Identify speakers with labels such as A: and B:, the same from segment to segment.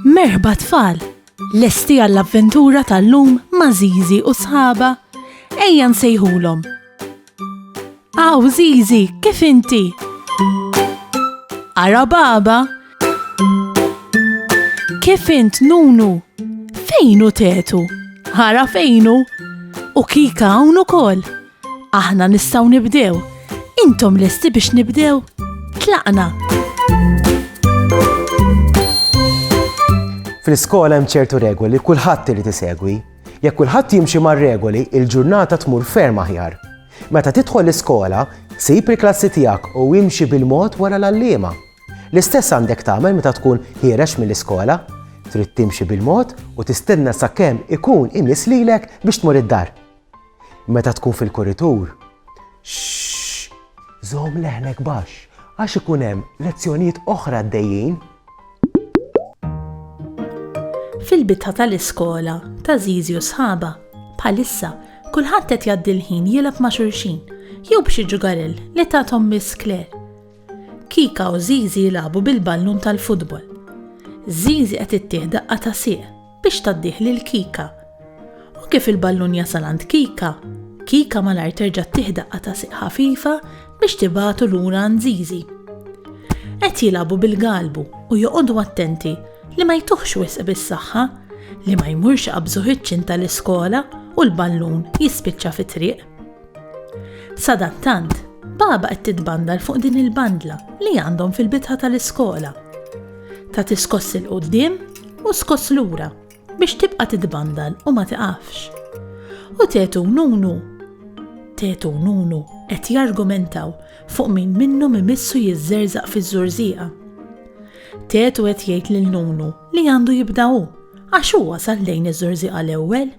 A: Merħba tfal, lesti għall-avventura tal-lum ma' Zizi u sħaba. Ejja nsejħulhom. Aw Zizi, kif inti? Ara baba? Kif int Nunu? Fejnu Tetu? Ara fejnu? U Kika hawn ukoll. Aħna nistgħu nibdew. Intom lesti biex nibdew? Tlaqna.
B: Fl-iskola hemm ċertu regoli li kulħadd irid isegwi. Jekk kulħadd jimxi mar-regoli, il-ġurnata tmur ferm aħjar. Meta tidħol l-iskola, sib il-klassi tiegħek u imxi bil-mod wara l-għalliema. L-istess għandek tagħmel meta tkun ħierex mill-iskola. Trid timxi bil-mod u tistenna sakemm ikun imiss lilek biex tmur id-dar. Meta tkun fil-kuritur, żomm leħnek baxx għax ikun hemm lezzjonijiet oħra għaddejjin.
A: Fil-bitħa tal-iskola ta' Zizi u sħaba, bħalissa kulħadd qed jgħaddi l-ħin jilgħab ma' xulxin jew b'xi ġugarell li tagħthom Miss Claire. Kika u Zizi jilagħbu bil-ballun tal-futbol. Zizi qed ittieħ daqqa ta' sieq biex taddih lil Kika. U kif il-ballun jasal għand Kika, Kika malajr terġa' ttieħ daqqa ta' sieq ħafifa biex tibagħtu lura għand Zizi. Qed jilagħbu bil-galbu u joqogħdu attenti li ma jtuħx wisq bis-saħħa, li ma jmurx qabżu ħiċċin tal-iskola u l-ballun jispiċċa fit-triq. Sadattant, baba qed titbandal fuq din il-bandla li għandhom fil-bitħa tal-iskola. Ta' tiskoss il qudiem u skoss lura biex tibqa' titbandal u ma tiqafx. U Tetu u Nunu qed jargumentaw fuq min minnhom imissu jiżżerżaq fiż-żurżieqa. Tetu qed jgħid lil Nunu li għandu jibda hu għax huwa wasal lejn iż-żurżieqa l-ewwel.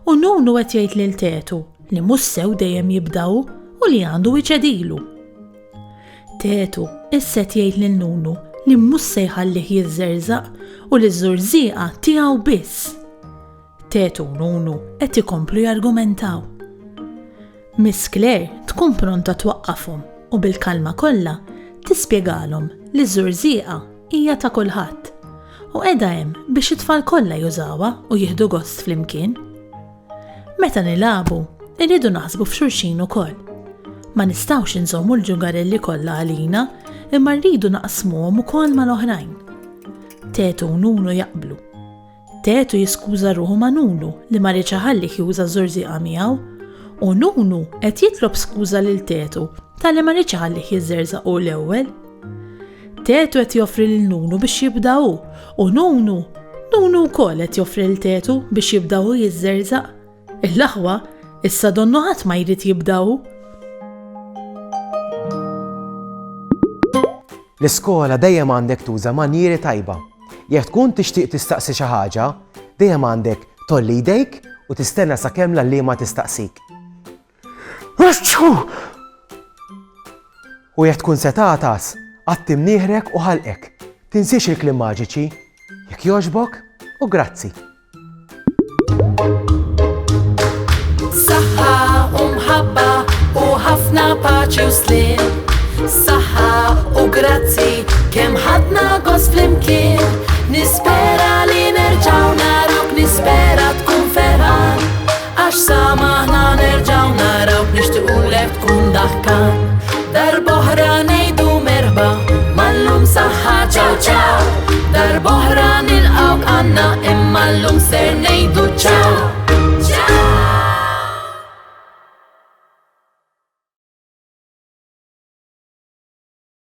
A: U Nunu qed jgħid lil Tetu li mhux sew dejjem jibda hu u li għandu jċedilu. Tetu issa qed jgħid lil Nunu li mhux se jħallih jiżżerżaq u li ż-żurżieqa tiegħu biss. Tetu u Nunu qed ikomplu jargumentaw. Miss Claire tkun pronta twaqqafhom u bil-kalma kollha tispjegalhom li ż-żurżieqa hija ta' kulħadd u qiegħda hemm biex it-tfal kollha jużawha u jieħdu gost flimkien. Meta nilagħbu, irridu naħsbu f'xulxin ukoll. Ma nistgħux inżommu l-ġugarelli kollha għalina imma rridu naqsmuhom ukoll mal-oħrajn. Tetu u Nunu jaqblu. Tetu jiskuża ruħu ma' Nunu li ma rridx iħallih juża ż-żurżieqa miegħu u Nunu qed jitlob skuża lil Tetu tal-li ma rridx iħallih jiżżerżaq hu l-ewwel. Tetu qed joffri lil Nunu biex jibda hu u Nunu wkoll qed joffri lil Tetu biex jibda hu jiżżerżaq. Il-laħwa issa donnu ħadd ma jrid jibda hu.
B: L-iskola dejjem għandek tuża manieri tajba. Jekk tkun tixtieq tistaqsi xi ħaġa, dejjem għandek tolli jdejk u tistenna sakemm l-għalliema tistaqsik. U jekk tkun se tagħtas, għattim nieħrek u ħalqek. Tinsiex il-kliem maġiċi. Jekk jogħġbok u grazzi.
C: Saħħa u mħabba u ħafna paċi u slim. Saħħa u grazzi kemm ħadna gost flimkien. Nispera li nerġgħu narawk, nispera tkun ferħan. Għax samaħna nerġgħu narawk, nixtiequlek tkun daħkan. Darb'oħra ngħidu merħba, mal-lum saħħa ċaw ċaw. Darb'oħra nilqgħuk għandna imma llum ser ngħidu ċaw.